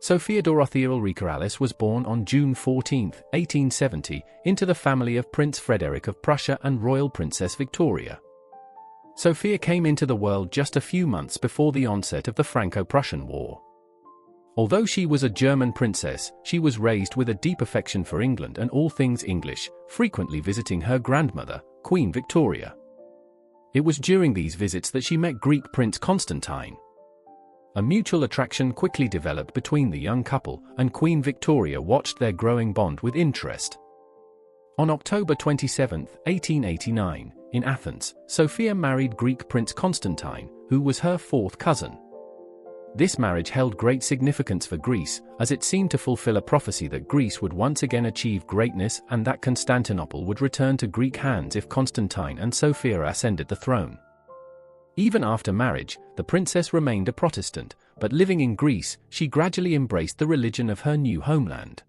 Sophia Dorothea Ulrika Alice was born on June 14, 1870, into the family of Prince Frederick of Prussia and Royal Princess Victoria. Sophia came into the world just a few months before the onset of the Franco-Prussian War. Although she was a German princess, she was raised with a deep affection for England and all things English, frequently visiting her grandmother, Queen Victoria. It was during these visits that she met Greek Prince Constantine. A mutual attraction quickly developed between the young couple, and Queen Victoria watched their growing bond with interest. On October 27, 1889, in Athens, Sophia married Greek Prince Constantine, who was her fourth cousin. This marriage held great significance for Greece, as it seemed to fulfill a prophecy that Greece would once again achieve greatness and that Constantinople would return to Greek hands if Constantine and Sophia ascended the throne. Even after marriage, the princess remained a Protestant, but living in Greece, she gradually embraced the religion of her new homeland.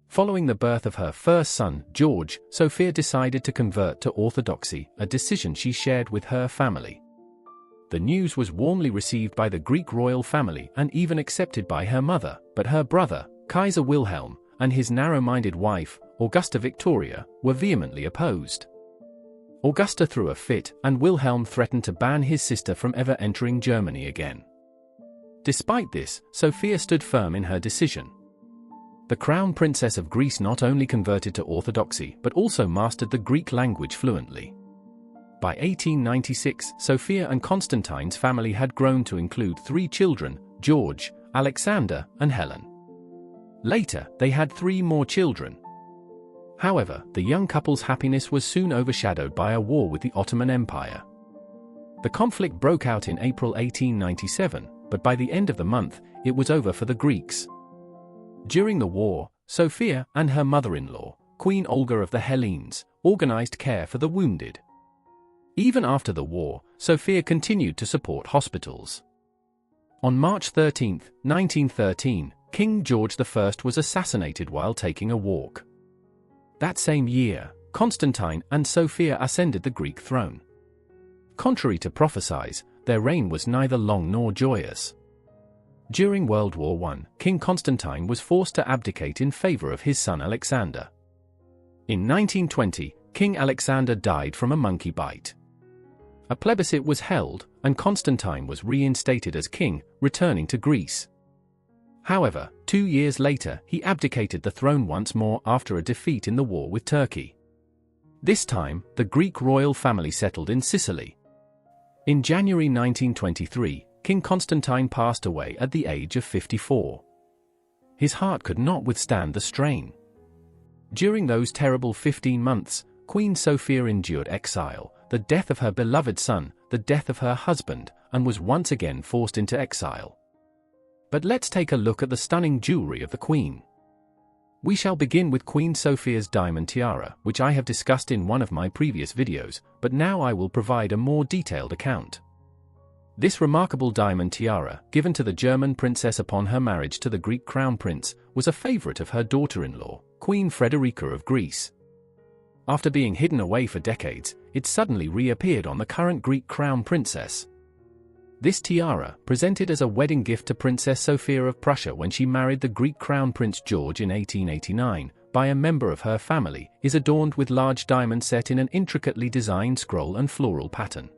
Following the birth of her first son, George, Sophia decided to convert to Orthodoxy, a decision she shared with her family. The news was warmly received by the Greek royal family and even accepted by her mother, but her brother, Kaiser Wilhelm, and his narrow-minded wife, Augusta Victoria, were vehemently opposed. Augusta threw a fit, and Wilhelm threatened to ban his sister from ever entering Germany again. Despite this, Sophia stood firm in her decision. The Crown Princess of Greece not only converted to Orthodoxy but also mastered the Greek language fluently. By 1896, Sophia and Constantine's family had grown to include 3 children, George, Alexander, and Helen. Later, they had 3 more children. However, the young couple's happiness was soon overshadowed by a war with the Ottoman Empire. The conflict broke out in April 1897, but by the end of the month, it was over for the Greeks. During the war, Sophia and her mother-in-law, Queen Olga of the Hellenes, organized care for the wounded. Even after the war, Sophia continued to support hospitals. On March 13, 1913, King George I was assassinated while taking a walk. That same year, Constantine and Sophia ascended the Greek throne. Contrary to prophecies, their reign was neither long nor joyous. During World War I, King Constantine was forced to abdicate in favor of his son Alexander. In 1920, King Alexander died from a monkey bite. A plebiscite was held, and Constantine was reinstated as king, returning to Greece. However, 2 years later, he abdicated the throne once more after a defeat in the war with Turkey. This time, the Greek royal family settled in Sicily. In January 1923, King Constantine passed away at the age of 54. His heart could not withstand the strain. During those terrible 15 months, Queen Sophia endured exile, the death of her beloved son, the death of her husband, and was once again forced into exile. But let's take a look at the stunning jewelry of the Queen. We shall begin with Queen Sophia's diamond tiara, which I have discussed in one of my previous videos, but now I will provide a more detailed account. This remarkable diamond tiara, given to the German princess upon her marriage to the Greek crown prince, was a favorite of her daughter-in-law, Queen Frederica of Greece. After being hidden away for decades, it suddenly reappeared on the current Greek crown princess. This tiara, presented as a wedding gift to Princess Sophia of Prussia when she married the Greek crown prince George in 1889, by a member of her family, is adorned with large diamonds set in an intricately designed scroll and floral pattern.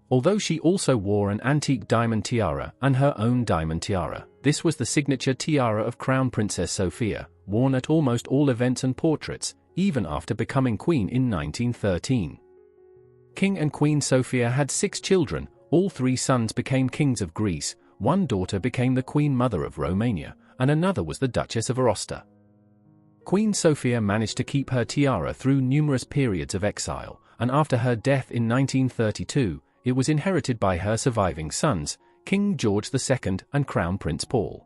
Although she also wore an antique diamond tiara and her own diamond tiara, this was the signature tiara of Crown Princess Sophia, worn at almost all events and portraits, even after becoming queen in 1913. King and Queen Sophia had 6 children. All 3 sons became kings of Greece, 1 daughter became the Queen Mother of Romania, and another was the Duchess of Aosta. Queen Sophia managed to keep her tiara through numerous periods of exile, and after her death in 1932, it was inherited by her surviving sons, King George II and Crown Prince Paul.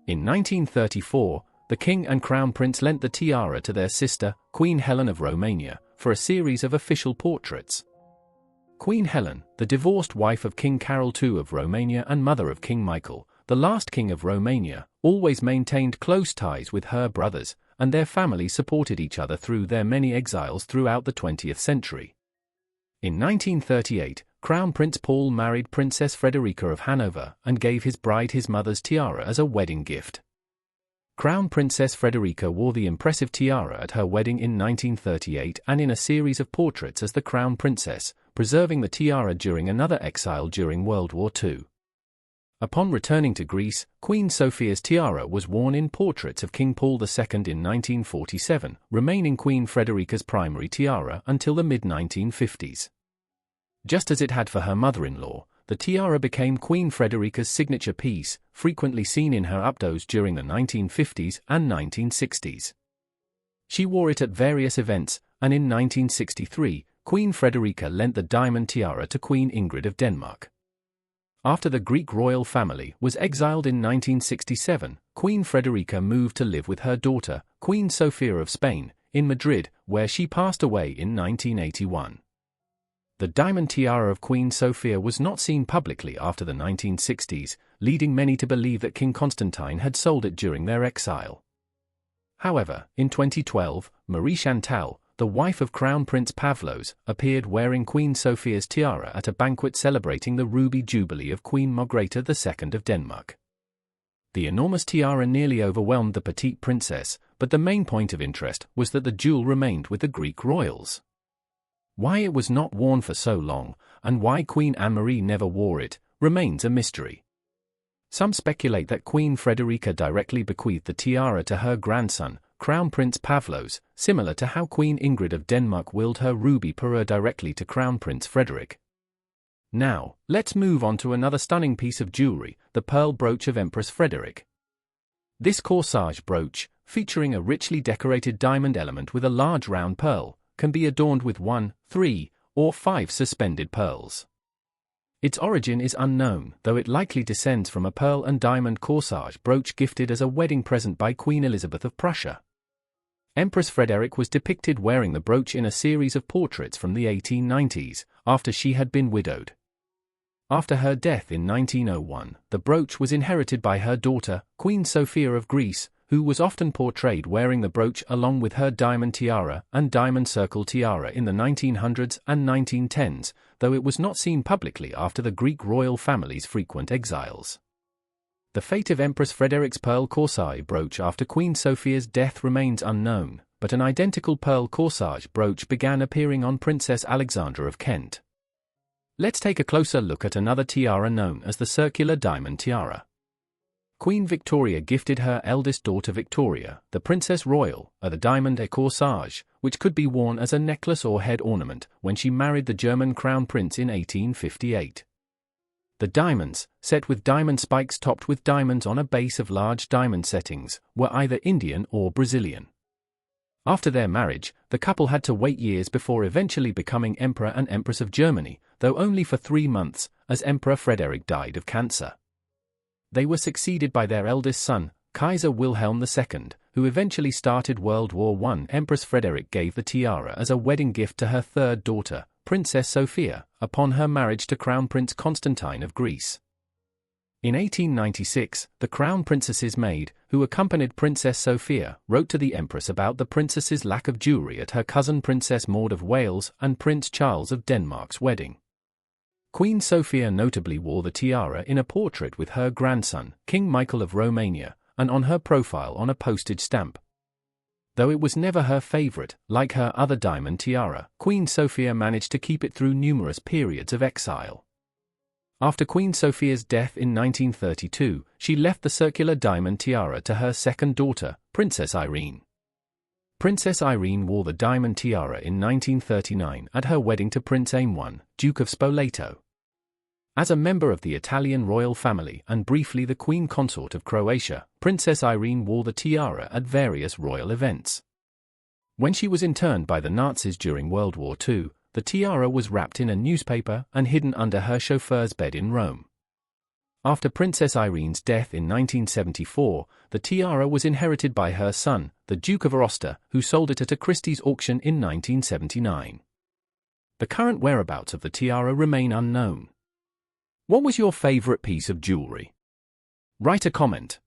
In 1934, the King and Crown Prince lent the tiara to their sister, Queen Helen of Romania, for a series of official portraits. Queen Helen, the divorced wife of King Carol II of Romania and mother of King Michael, the last king of Romania, always maintained close ties with her brothers, and their families supported each other through their many exiles throughout the 20th century. In 1938, Crown Prince Paul married Princess Frederica of Hanover and gave his bride his mother's tiara as a wedding gift. Crown Princess Frederica wore the impressive tiara at her wedding in 1938 and in a series of portraits as the Crown Princess, preserving the tiara during another exile during World War II. Upon returning to Greece, Queen Sophia's tiara was worn in portraits of King Paul II in 1947, remaining Queen Frederica's primary tiara until the mid-1950s. Just as it had for her mother-in-law, the tiara became Queen Frederica's signature piece, frequently seen in her updos during the 1950s and 1960s. She wore it at various events, and in 1963, Queen Frederica lent the diamond tiara to Queen Ingrid of Denmark. After the Greek royal family was exiled in 1967, Queen Frederica moved to live with her daughter, Queen Sophia of Spain, in Madrid, where she passed away in 1981. The diamond tiara of Queen Sophia was not seen publicly after the 1960s, leading many to believe that King Constantine had sold it during their exile. However, in 2012, Marie Chantal, the wife of Crown Prince Pavlos, appeared wearing Queen Sophia's tiara at a banquet celebrating the Ruby Jubilee of Queen Margrethe II of Denmark. The enormous tiara nearly overwhelmed the petite princess, but the main point of interest was that the jewel remained with the Greek royals. Why it was not worn for so long, and why Queen Anne-Marie never wore it, remains a mystery. Some speculate that Queen Frederica directly bequeathed the tiara to her grandson, Crown Prince Pavlos, similar to how Queen Ingrid of Denmark willed her ruby parure directly to Crown Prince Frederick. Now, let's move on to another stunning piece of jewelry, the pearl brooch of Empress Frederick. This corsage brooch, featuring a richly decorated diamond element with a large round pearl, can be adorned with 1, 3, or 5 suspended pearls. Its origin is unknown, though it likely descends from a pearl and diamond corsage brooch gifted as a wedding present by Queen Elizabeth of Prussia. Empress Frederick was depicted wearing the brooch in a series of portraits from the 1890s, after she had been widowed. After her death in 1901, the brooch was inherited by her daughter, Queen Sophia of Greece, who was often portrayed wearing the brooch along with her diamond tiara and diamond circle tiara in the 1900s and 1910s, though it was not seen publicly after the Greek royal family's frequent exiles. The fate of Empress Frederick's pearl corsage brooch after Queen Sophia's death remains unknown, but an identical pearl corsage brooch began appearing on Princess Alexandra of Kent. Let's take a closer look at another tiara known as the circular diamond tiara. Queen Victoria gifted her eldest daughter Victoria, the Princess Royal, the diamond corsage, which could be worn as a necklace or head ornament, when she married the German Crown Prince in 1858. The diamonds, set with diamond spikes topped with diamonds on a base of large diamond settings, were either Indian or Brazilian. After their marriage, the couple had to wait years before eventually becoming Emperor and Empress of Germany, though only for 3 months, as Emperor Frederick died of cancer. They were succeeded by their eldest son, Kaiser Wilhelm II, who eventually started World War I. Empress Frederick gave the tiara as a wedding gift to her third daughter, Princess Sophia, upon her marriage to Crown Prince Constantine of Greece. In 1896, the Crown Princess's maid, who accompanied Princess Sophia, wrote to the Empress about the princess's lack of jewelry at her cousin Princess Maud of Wales and Prince Charles of Denmark's wedding. Queen Sophia notably wore the tiara in a portrait with her grandson, King Michael of Romania, and on her profile on a postage stamp. Though it was never her favorite, like her other diamond tiara, Queen Sophia managed to keep it through numerous periods of exile. After Queen Sophia's death in 1932, she left the circular diamond tiara to her second daughter, Princess Irene. Princess Irene wore the diamond tiara in 1939 at her wedding to Prince Aimone, Duke of Spoleto. As a member of the Italian royal family and briefly the Queen Consort of Croatia, Princess Irene wore the tiara at various royal events. When she was interned by the Nazis during World War II, the tiara was wrapped in a newspaper and hidden under her chauffeur's bed in Rome. After Princess Irene's death in 1974, the tiara was inherited by her son, the Duke of Aosta, who sold it at a Christie's auction in 1979. The current whereabouts of the tiara remain unknown. What was your favorite piece of jewelry? Write a comment.